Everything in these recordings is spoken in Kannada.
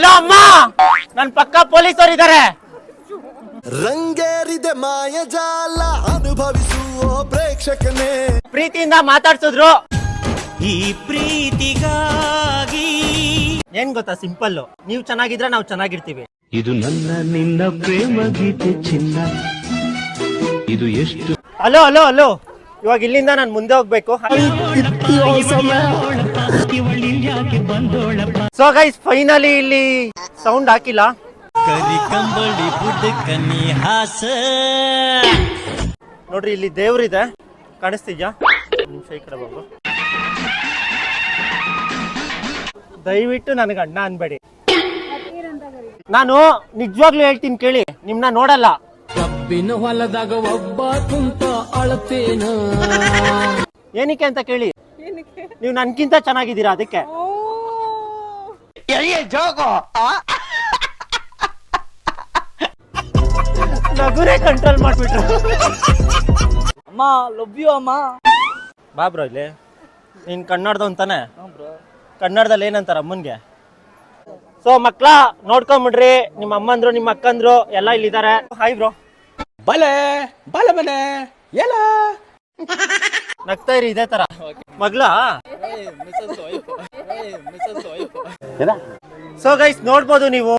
ಹಲೋ ಅಮ್ಮ, ನನ್ ಪಕ್ಕ ಪೊಲೀಸರು ಇದ್ದಾರೆ. ರಂಗೇರಿದೆ ಮಾಯಜಾಲ ಅನುಭವಿಸುವ ಪ್ರೇಕ್ಷಕನೇ. ಪ್ರೀತಿಯಿಂದ ಮಾತಾಡ್ಸಿದ್ರು. ಈ ಪ್ರೀತಿಗಾಗಿ ಏನ್ ಗೊತ್ತಾ, ಸಿಂಪಲ್. ನೀವ್ ಚೆನ್ನಾಗಿದ್ರೆ ನಾವ್ ಚೆನ್ನಾಗಿರ್ತೀವಿ. ಇದು ನನ್ನ ನಿನ್ನ ಪ್ರೇಮ ಗೀತೆ ಚಿನ್ನ. ಇದು ಎಷ್ಟು. ಹಲೋ ಹಲೋ ಹಲೋ, ಇವಾಗ ಇಲ್ಲಿಂದ ನಾನು ಮುಂದೆ ಹೋಗ್ಬೇಕು. ಸೊ ಗೈಸ್, ಫೈನಲಿ ಇಲ್ಲಿ ಸೌಂಡ್ ಹಾಕಿಲ್ಲ. ಕರಿ ಕಂಬಳಿ ಬುಡ್ಡ ಕನ್ನಿ ಹಾಸ. ನೋಡ್ರಿ, ಇಲ್ಲಿ ದೇವ್ರಿದೆ, ಕಾಣಿಸ್ತಿದ್ಯಾ? ನಿಮಿಷ ಈ ಕಡೆ ಹೋಗು. ದಯವಿಟ್ಟು ನನಗೆ ಅಣ್ಣ ಅನ್ಬೇಡಿ. ನಾನು ನಿಜವಾಗ್ಲೂ ಹೇಳ್ತೀನಿ ಕೇಳಿ, ನಿಮ್ನ ನೋಡಲ್ಲ. ಕಬ್ಬಿನ ಹೊಲದಾಗ ಒಬ್ಬ ಕುಂತ ಅಳತೇನ. ಏನಕ್ಕೆ ಅಂತ ಕೇಳಿ, ನೀವು ನನ್ಗಿಂತ ಚೆನ್ನಾಗಿದ್ದೀರಾ, ಅದಕ್ಕೆ. ನಗುರೇ ಕಂಟ್ರೋಲ್ ಮಾಡ್ಬಿಟ್ರು. ಅಮ್ಮ, ಲವ್ ಯು ಅಮ್ಮ. ಬಾ ಬ್ರೋ, ಇಲ್ಲಿ ನೀನ್ ಕನ್ನಡದ ಅಂತಾನೆ. ಕನ್ನಡದಲ್ಲಿ ಏನಂತಾರ ಅಮ್ಮನ್ಗೆ? ಸೊ ಮಕ್ಳ ನೋಡ್ಕೊಂಬಿಡ್ರಿ, ನಿಮ್ಮ ಅಮ್ಮಂದ್ರು ನಿಮ್ಮ ಅಕ್ಕಂದ್ರು ಎಲ್ಲ ಇಲ್ಲಿದ್ದಾರೆ. Hi bro. ಬಲೆ ಬಲೆ ಬಲೆ ಎಲ್ಲ ನಗ್ತಾ ಇರಿ ಇದೇ ತರ. ಮಗ್ಲ. ಸೊ ಗೈಸ್, ನೋಡ್ಬೋದು ನೀವು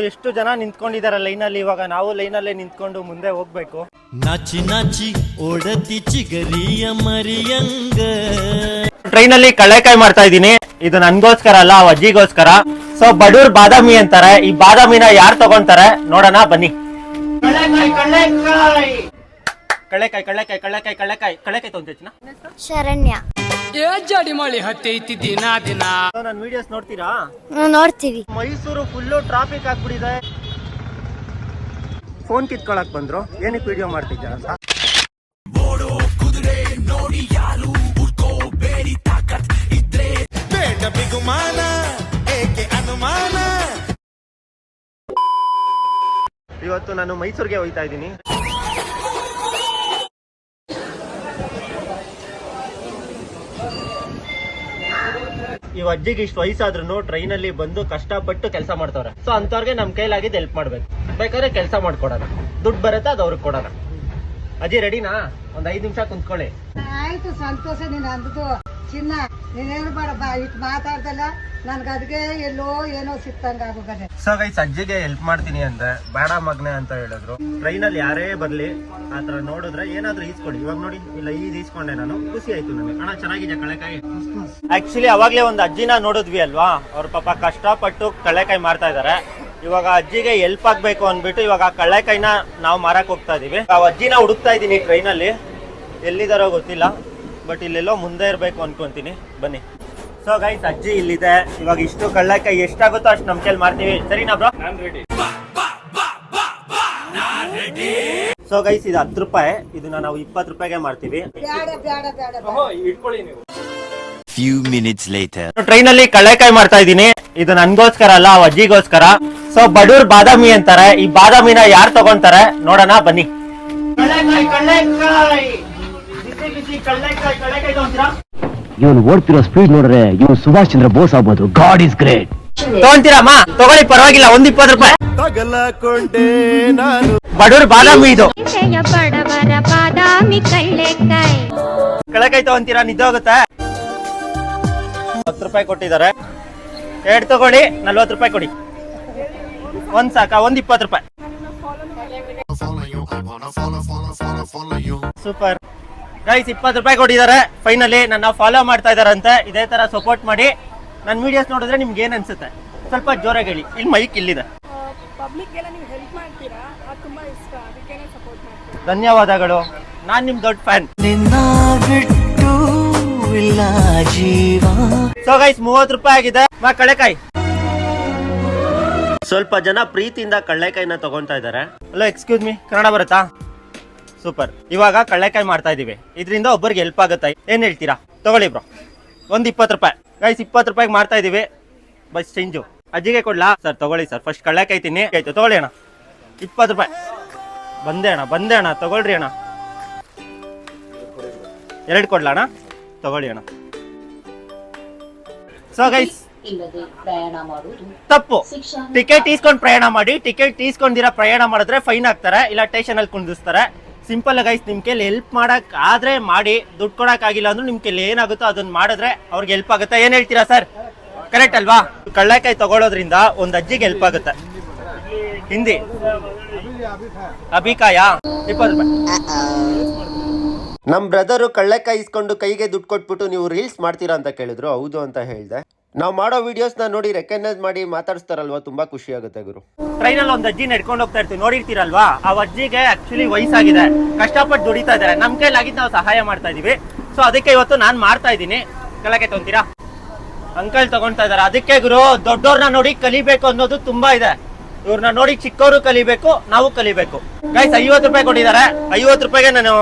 ಎಷ್ಟು ಜನ ನಿಂತ್ಕೊಂಡಿದ್ದಾರೆ ಲೈನಲ್ಲಿ. ಇವಾಗ ನಾವು ಲೈನಲ್ಲೇ ನಿಂತ್ಕೊಂಡು ಮುಂದೆ ಹೋಗ್ಬೇಕು. ನಾಚಿ ನಾಚಿ ಓಡತಿ ಚಿಗರಿಯ ಮರಿಯಂಗ. ಟ್ರೈನ್ ಅಲ್ಲಿ ಕಳ್ಳೆಕಾಯಿ ಮಾಡ್ತಾ ಇದ್ದೀನಿ. ಇದು ನನ್ಗೋಸ್ಕರ ಅಲ್ಲ, ಅಜ್ಜಿಗೋಸ್ಕರ. ಸೊ ಬಡೂರ್ ಬಾದಾಮಿ ಅಂತಾರೆ. ಈ ಬಾದಾಮಿನ ಯಾರು ತಗೊಂತಾರೆ ನೋಡೋಣ ಬನ್ನಿ. ಕಳ್ಳೆಕಾಯಿ ಕಳ್ಳೆಕಾಯಿ ಕಳ್ಳೆಕಾಯಿ ಕಳ್ಳೆಕಾಯಿ ಕಳ್ಳೆಕಾಯಿ ತಗೊಂತಿನ. ಶರಣ್ಯ. ಜಡಿ ಮಳಿ ಹತ್ತೈತಿ ದಿನ ದಿನ. ನನ್ ವಿಡಿಯೋಸ್ ನೋಡ್ತೀರಾ? ನೋಡ್ತೀವಿ. ಮೈಸೂರು ಫುಲ್ಲು ಟ್ರಾಫಿಕ್ ಆಗ್ಬಿಟ್ಟಿದೆ. ಫೋನ್ ಕಿತ್ಕೊಳಕ್ ಬಂದ್ರು. ಏನಕ್ಕೆ ವಿಡಿಯೋ ಮಾಡ್ತಿದ್ಯಾ? ಇವತ್ತು ನಾನು ಮೈಸೂರಿಗೆ ಹೋಗ್ತಾ ಇದ್ದೀನಿ. ಈ ಅಜ್ಜಿಗೆ ಇಷ್ಟು ವಯಸ್ಸಾದ್ರೂ ಟ್ರೈನ್ ಅಲ್ಲಿ ಬಂದು ಕಷ್ಟಪಟ್ಟು ಕೆಲಸ ಮಾಡ್ತಾವ್ರೆ. ಸೊ ಅಂತವ್ರಿಗೆ ನಮ್ ಕೈಲಾಗಿದ್ದು ಹೆಲ್ಪ್ ಮಾಡ್ಬೇಕು. ಬೇಕಾದ್ರೆ ಕೆಲಸ ಮಾಡ್ಕೊಡೋಣ, ದುಡ್ಡು ಬರುತ್ತೆ ಅದು ಅವ್ರಿಗೆ ಕೊಡೋಣ. ಅಜ್ಜಿ ರೆಡಿನಾ? ಒಂದ್ 5 ನಿಮಿಷ ಕುಂತ್ಕೊಳ್ಳಿ. ಆಯ್ತು, ಸಂತೋಷ. ನೀನ್ ಅಂದದ್ದು ಚಿನ್ನ, ನೀನೇನು ಬೇಡ, ಬಾ ಇಟ್ಟು ಮಾತಾಡ್ದಲ್ಲ, ನನ್ಗೆ ಅದಕ್ಕೆ ಎಲ್ಲೋ ಏನೋ ಸಿಕ್ತಂಗ ಆಗೋಗದೆ. ಸೊ ಗೈಸ್, ಅಜ್ಜಿಗೆ ಹೆಲ್ಪ್ ಮಾಡ್ತೀನಿ ಅಂದ್ರೆ ಬೇಡ ಮಗ್ನೆ ಅಂತ ಹೇಳಿದ್ರು. ಟ್ರೈನ್ ಅಲ್ಲಿ ಯಾರೇ ಬರ್ಲಿ ಆತರ ನೋಡಿದ್ರೆ ಏನಾದ್ರೂ ಈಸ್ಕೊಡಿ. ಇವಾಗ ನೋಡಿ, ಇಲ್ಲ ಈಸ್ಕೊಂಡೆ ನಾನು. ಖುಷಿ ಆಯ್ತು ನನಗೆ. ಹಣ ಚೆನ್ನಾಗಿದೆ ಕಳೆಕಾಯಿ. ಆಕ್ಚುಲಿ ಅವಾಗ್ಲೇ ಒಂದು ಅಜ್ಜಿನ ನೋಡಿದ್ವಿ ಅಲ್ವಾ, ಅವ್ರ ಪಾಪ ಕಷ್ಟಪಟ್ಟು ಕಳ್ಳೆಕಾಯಿ ಮಾರ್ತಾ ಇದಾರೆ. ಇವಾಗ ಅಜ್ಜಿಗೆ ಹೆಲ್ಪ್ ಆಗ್ಬೇಕು ಅಂದ್ಬಿಟ್ಟು ಇವಾಗ ಆ ಕಳ್ಳೆಕಾಯಿನ ನಾವು ಮಾರಕ್ ಹೋಗ್ತಾ ಇದೀವಿ. ಆ ಅಜ್ಜಿನ ಹುಡುಕ್ತಾ ಇದೀನಿ ಟ್ರೈನ್ ಅಲ್ಲಿ. ಎಲ್ಲಿದಾರೋ ಗೊತ್ತಿಲ್ಲ, ಬಟ್ ಇಲ್ಲೆಲ್ಲೋ ಮುಂದೆ ಇರ್ಬೇಕು ಅನ್ಕೊಂತೀನಿ. ಬನ್ನಿ. ಸೊ ಗೈಸ್, ಅಜ್ಜಿ ಇಲ್ಲಿದೆ. ಇವಾಗ ಇಷ್ಟು ಕಳ್ಳೆಕಾಯಿ ಎಷ್ಟಾಗುತ್ತೋ ಅಷ್ಟು ನಮ್ ಕೈಲಿ ಮಾಡ್ತೀವಿ. ಸರಿನಾ ಬ್ರೋ? ಸೊ ಗೈಸ್, ಇದು 10 ರೂಪಾಯಿ. ಇದನ್ನ ನಾವು 20 ರೂಪಾಯಿಗೆ ಮಾಡ್ತೀವಿ. ಬೇಡ ಬೇಡ ಬೇಡ ಇಟ್ಕೊಳ್ಳಿ ನೀವು. Few minutes later. ಟ್ರೈನ್ ಅಲ್ಲಿ ಕಳ್ಳೆಕಾಯಿ ಮಾಡ್ತಾ ಇದ್ದೀನಿ. ಇದು ನನ್ಗೋಸ್ಕರ ಅಲ್ಲ, ಅಜ್ಜಿಗೋಸ್ಕರ. ಸೊ ಬಡೂರ್ ಬಾದಾಮಿ ಅಂತಾರೆ. ಈ ಬಾದಾಮಿನ ಯಾರು ತಗೊಂತಾರೆ ನೋಡೋಣ ಬನ್ನಿ. ಕಳ್ಳೆಕಾಯಿ ಕಳ್ಳೆಕಾಯಿ ಬಿಸಿ ಬಿಸಿ ಕಳ್ಳೆಕಾಯಿ. ಕಳ್ಳೆಕಾಯಿ ತಗೊಂತೀರಾ? ಇವನು ಓಡ್ತಿರೋ ಸ್ಪೀಡ್ ನೋಡ್ರೆ ಇವನು ಸುಭಾಷ್ ಚಂದ್ರ ಬೋಸ್ ಆಗ್ಬೋದು. God is great. ತಗೊಂತೀರಮ್ಮ? ತಗೊಳ್ಳಿ, ಪರವಾಗಿಲ್ಲ. 20 ರೂಪಾಯಿ. ತಗಲಕೊಂಡೆ ನಾನು. ಬಡೂರ್ ಬಾದಾಮಿ ಇದು. ಬಡವರ ಬಾದಾಮಿ ಕಳ್ಳೆಕಾಯಿ. ಕಳ್ಳೆಕಾಯಿ ತಗೊಂತೀರಾ? ನಿಜ ಹೋಗುತ್ತೆ. 10 ರೂಪಾಯಿ ಕೊಟ್ಟಿದ್ದಾರೆ. 2 ತಗೊಳ್ಳಿ, 40 ರೂಪಾಯಿ ಕೊಡಿ. ಒಂದ್ ಸಾಕ? 20 ರೂಪಾಯಿ. ಸೂಪರ್ ಗೈಸ್, 20 ರೂಪಾಯಿ ಕೊಟ್ಟಿದ್ದಾರೆ. ಫೈನಲಿ ನನ್ನ ಫಾಲೋ ಮಾಡ್ತಾ ಇದಾರಂತೆ. ಇದೇ ತರ ಸಪೋರ್ಟ್ ಮಾಡಿ. ನನ್ನ ವಿಡಿಯೋಸ್ ನೋಡಿದ್ರೆ ನಿಮ್ಗೆ ಏನ್ ಅನ್ಸುತ್ತೆ? ಸ್ವಲ್ಪ ಜೋರಾಗಿ ಹೇಳಿ. ಇಲ್ಲಿ ಮೈಕ್ ಇಲ್ಲಿದೆ. ಧನ್ಯವಾದಗಳು. ನಾನ್ ನಿಮ್ ದೊಡ್ಡ ಫ್ಯಾನ್. ಸೊ ಗೈಸ್, 30 ರೂಪಾಯಿ ಆಗಿದೆ. ಕಳ್ಳೆಕಾಯಿ. ಸ್ವಲ್ಪ ಜನ ಪ್ರೀತಿಯಿಂದ ಕಳ್ಳೆಕಾಯಿನ ತಗೊಂತಾ ಇದಾರೆ. ಹಲೋ, ಎಕ್ಸ್ಕ್ಯೂಸ್ ಮೀ, ಕನ್ನಡ ಬರುತ್ತಾ? ಸೂಪರ್. ಇವಾಗ ಕಳ್ಳೆಕಾಯಿ ಮಾಡ್ತಾ ಇದೀವಿ. ಇದರಿಂದ ಒಬ್ಬರಿಗೆ ಹೆಲ್ಪ್ ಆಗುತ್ತೆ. ಏನ್ ಹೇಳ್ತೀರಾ? ತಗೊಳ್ಳಿ ಬ್ರೋ. ಒಂದು 20 ರೂಪಾಯಿ. ಗೈಸ್, 20 ರೂಪಾಯಿಗೆ ಮಾಡ್ತಾ ಇದೀವಿ. ಬಸ್ ಚೇಂಜು ಅಜ್ಜಿಗೆ ಕೊಡ್ಲಾ? ಸರ್ ತಗೊಳ್ಳಿ ಸರ್, ಫಸ್ಟ್ ಕಳ್ಳೆಕಾಯಿ ತಿನ್ನಿ. ಆಯ್ತು, ತಗೊಳ್ಳಿ ಅಣ್ಣ. 20 ರೂಪಾಯಿ. ಬಂದೆ ಅಣ್ಣ, ತಗೊಳ್ರಿ ಅಣ್ಣ. 2 ಕೊಡ್ಲಾ ಅಣ್ಣ? ತಗೊಳ್ಳಿ ಅಣ್ಣ. ಸೊ ಗೈಸ್ ತಪ್ಪು, ಟಿಕೆಟ್ ಈಸ್ಕೊಂಡು ಪ್ರಯಾಣ ಮಾಡಿ, ಟಿಕೆಟ್ ಈಸ್ಕೊಂಡಿರ ಪ್ರಯಾಣ ಮಾಡಿದ್ರೆ ಫೈನ್ ಹಾಕ್ತಾರೆ, ಇಲ್ಲ ಸ್ಟೇಷನ್ ಅಲ್ಲಿ ಕುಂದಿಸ್ತಾರೆ. ಸಿಂಪಲ್ ಗೈಸ್, ನಿಮ್ ಕೈಲಿ ಹೆಲ್ಪ್ ಮಾಡಕ್ ಆದ್ರೆ ಮಾಡಿ, ದುಡ್ಡು ಕೊಡಕ್ ಆಗಿಲ್ಲ ಅಂದ್ರೆ ನಿಮ್ ಕೈಲಿ ಏನಾಗುತ್ತೋ ಅದನ್ನ ಮಾಡಿದ್ರೆ ಅವ್ರಿಗೆ ಹೆಲ್ಪ್ ಆಗುತ್ತೆ. ಏನ್ ಹೇಳ್ತೀರಾ ಸರ್? ಕರೆಕ್ಟ್ ಅಲ್ವಾ? ಕಳ್ಳೆಕಾಯಿ ತಗೊಳ್ಳೋದ್ರಿಂದ ಒಂದ್ ಅಜ್ಜಿಗೆ ಹೆಲ್ಪ್ ಆಗುತ್ತೆ. ಹಿಂದಿ ಅಭಿಕಾಯ 20 ರೂಪಾಯಿ. ನಮ್ ಬ್ರದರು ಕಳ್ಳೆಕಾಯಿ ಇಸ್ಕೊಂಡು ಕೈಗೆ ದುಡ್ಡು ಕೊಟ್ಬಿಟ್ಟು ನೀವು ರೀಲ್ಸ್ ಮಾಡ್ತೀರಾ ಅಂತ ಕೇಳಿದ್ರು. ಹೌದು ಅಂತ ಹೇಳ್ದೆ. ನಾವು ಮಾಡೋ ವಿಡಿಯೋಸ್ ನ ನೋಡಿ ರೆಕಗ್ನೈಸ್ ಮಾಡಿ ಮಾತಾಡಿಸ್ತಾರಲ್ವಾ, ತುಂಬಾ ಖುಷಿ ಆಗುತ್ತೆ ಗುರು. ಟ್ರೈನಲ್ಲಿ ಒಂದು ಅಜ್ಜಿ ನಡ್ಕೊಂಡು ಹೋಗ್ತಾ ಇರ್ತೀವಿ, ನೋಡಿರ್ತೀರಲ್ವಾ? ಆ ಅಜ್ಜಿಗೆ ಆಕ್ಚುಲಿ ವಯಸ್ಸಾಗಿದೆ, ಕಷ್ಟಪಟ್ಟು ದುಡಿತಾ ಇದ್ದಾರೆ, ನಮ್ ಕೈಲಾಗಿದ್ದು ನಾವು ಸಹಾಯ ಮಾಡ್ತಾ ಇದೀವಿ. ಸೊ ಅದಕ್ಕೆ ಇವತ್ತು ನಾನ್ ಮಾಡ್ತಾ ಇದ್ದೀನಿ. ಕಳಕೆ ತೊಂತೀರಾ? ಅಂಕಲ್ ತಗೊಂತಾ ಇದಾರೆ. ಅದಕ್ಕೆ ಗುರು, ದೊಡ್ಡವ್ರನ್ನ ನೋಡಿ ಕಲಿಬೇಕು ಅನ್ನೋದು ತುಂಬಾ ಇದೆ. ಇವ್ರನ್ನ ನೋಡಿ ಚಿಕ್ಕವರು ಕಲಿಬೇಕು, ನಾವು ಕಲಿಬೇಕು. ಗೈಸ್ 50 ರೂಪಾಯಿ ಕೊಟ್ಟಿದ್ದಾರೆ. 50 ರೂಪಾಯಿಗೆ ನಾನು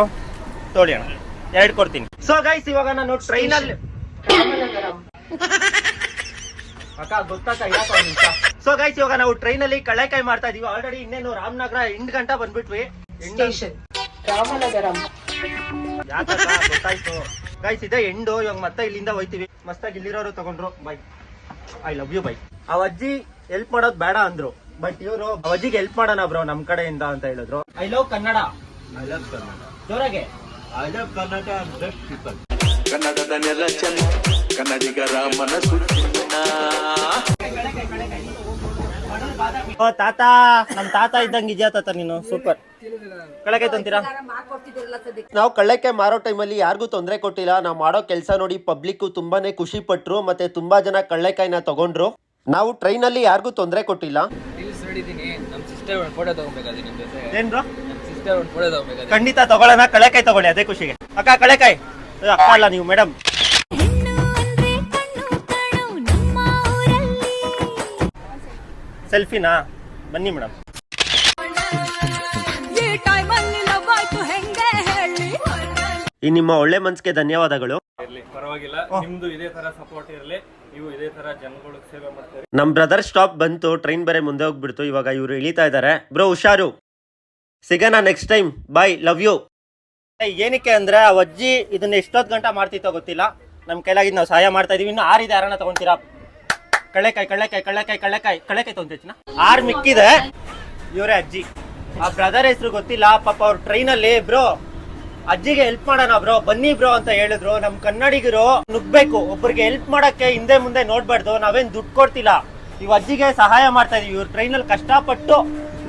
ತೋಳಿ ಅಣ್ಣ 2 ಕೊಡ್ತೀನಿ. ಸೊ ಗೈಸ್, ಇವಾಗ ನಾನು ಟ್ರೈನಲ್ಲಿ ಸೊ ಗೈಸ್, ಇವಾಗ ನಾವು ಟ್ರೈನಲ್ಲಿ ಕಳ್ಳೆಕಾಯಿ ಮಾಡ್ತಾ ಇದೀವಿ. ಆಲ್ರೆಡಿ ಇನ್ನೇನು ರಾಮನಗರ 8 ಗಂಟೆ ಬಂದ್ಬಿಟ್ವಿ. ಗೊತ್ತಾಯ್ತು ಗೈಸ್, ಇದೆ ಎಂಡು. ಇವಾಗ ಮತ್ತೆ ಇಲ್ಲಿಂದ ಹೋಯ್ತಿವಿ. ಮಸ್ತಾಗಿ ಇಲ್ಲಿರೋರು ತಗೊಂಡ್ರು. Bye, I love you bye. ಆ ಅಜ್ಜಿ ಹೆಲ್ಪ್ ಮಾಡೋದು ಬೇಡ ಅಂದ್ರು, ಬಟ್ ಇವರು ಅಜ್ಜಿಗೆ ಹೆಲ್ಪ್ ಮಾಡೋಣ ಬ್ರೋ ನಮ್ ಕಡೆಯಿಂದ ಅಂತ ಹೇಳಿದ್ರು. I love Kannada. I love Kannada ಜೋರಾಗೆ. I love Kannada best people. ಕನ್ನಡದ ನೆಲ ಚೆನ್ನ, ಕನ್ನಡಿಗರ ಮನಸ್ಸು ಚಿನ್ನ. ಓ ತಾತ, ನಮ್ ತಾತ ಇದ್ದಂಗೆ ಇದೆಯಾ ತಾತ ನೀನು? ಸೂಪರ್. ಕಳ್ಳೆಕಾಯಿ ತಂತೀರಾ? ನಾವು ಕಳ್ಳೆಕಾಯಿ ಮಾರೋ ಟೈಮಲ್ಲಿ ಯಾರಿಗೂ ತೊಂದರೆ ಕೊಟ್ಟಿಲ್ಲ. ನಾವು ಮಾಡೋ ಕೆಲಸ ನೋಡಿ ಪಬ್ಲಿಕ್ ತುಂಬಾನೇ ಖುಷಿ ಪಟ್ರು, ಮತ್ತೆ ತುಂಬಾ ಜನ ಕಳ್ಳೆಕಾಯಿನ ತಗೊಂಡ್ರು. ನಾವು ಟ್ರೈನಲ್ಲಿ ಯಾರಿಗೂ ತೊಂದರೆ ಕೊಟ್ಟಿಲ್ಲ. ಏನ್ ಖಂಡಿತ ತಗೊಳ್ಳೋಣ. ಕಳ್ಳೆಕಾಯಿ ತಗೊಳ್ಳಿ, ಅದೇ ಖುಷಿಗೆ. ಅಕ್ಕ ಕಳ್ಳೆಕಾಯಿ. ಅಕ್ಕ ಅಲ್ಲ ನೀವು ಮೇಡಮ್. ಸೆಲ್ಫಿನಾ? ಬನ್ನಿ ಮೇಡಮ್. ಈ ನಿಮ್ಮ ಒಳ್ಳೆ ಮನ್ಸಿಗೆ ಧನ್ಯವಾದಗಳು. ಪರವಾಗಿಲ್ಲ, ನಿಮ್ದು ಇದೇ ತರ ಸಪೋರ್ಟ್ ಇರಲಿ, ನೀವು ಇದೇ ತರ ಜನಗಳಿಗೆ ಸೇವೆ ಮಾಡ್ತೀರಿ. ನಮ್ ಬ್ರದರ್ ಸ್ಟಾಪ್ ಬಂತು, ಟ್ರೈನ್ ಬೇರೆ ಮುಂದೆ ಹೋಗ್ಬಿಡ್ತು. ಇವಾಗ ಇವರು ಇಳಿತಾ ಇದಾರೆ. ಬ್ರೋ ಹುಷಾರು, ಸಿಗೋಣ next time. Bye, love you. ಏನಕ್ಕೆ ಅಂದ್ರೆ ಆ ಅಜ್ಜಿ ಇದನ್ನ ಎಷ್ಟೊತ್ತು ಗಂಟೆ ಮಾಡ್ತಿತ್ತೋ ಗೊತ್ತಿಲ್ಲ, ನಮ್ ಕೈಲಾಗಿದ್ದು ನಾವು ಸಹಾಯ ಮಾಡ್ತಾ ಇದೀವಿ. ಇನ್ನು 6 ಇದೆ, ಯಾರನ್ನ ತಗೊಂತೀರಾ? ಕಳ್ಳೆಕಾಯಿ ಕಳ್ಳೆಕಾಯಿ ಕಳ್ಳೆಕಾಯಿ ಕಳ್ಳೆಕಾಯಿ ಕಳ್ಳೆಕಾಯಿ ತೊಗೊಂತಿನ 6 ಮಿಕ್ಕಿದೆ. ಇವರೇ ಅಜ್ಜಿ. ಆ ಬ್ರದರ್ ಹೆಸರು ಗೊತ್ತಿಲ್ಲ ಪಾಪ. ಅವ್ರು ಟ್ರೈನಲ್ಲಿ ಬ್ರೋ ಅಜ್ಜಿಗೆ ಹೆಲ್ಪ್ ಮಾಡೋಣ ಬ್ರೋ, ಬನ್ನಿ ಬ್ರೋ ಅಂತ ಹೇಳಿದ್ರು. ನಮ್ ಕನ್ನಡಿಗರು ನುಗ್ಬೇಕು, ಒಬ್ಬರಿಗೆ ಹೆಲ್ಪ್ ಮಾಡಕ್ಕೆ ಹಿಂದೆ ಮುಂದೆ ನೋಡ್ಬಾರ್ದು. ನಾವೇನ್ ದುಡ್ಡು ಕೊಡ್ತಿಲ್ಲ, ಇವ್ ಅಜ್ಜಿಗೆ ಸಹಾಯ ಮಾಡ್ತಾ ಇದೀವಿ. ಇವ್ರು ಟ್ರೈನಲ್ಲಿ ಕಷ್ಟಪಟ್ಟು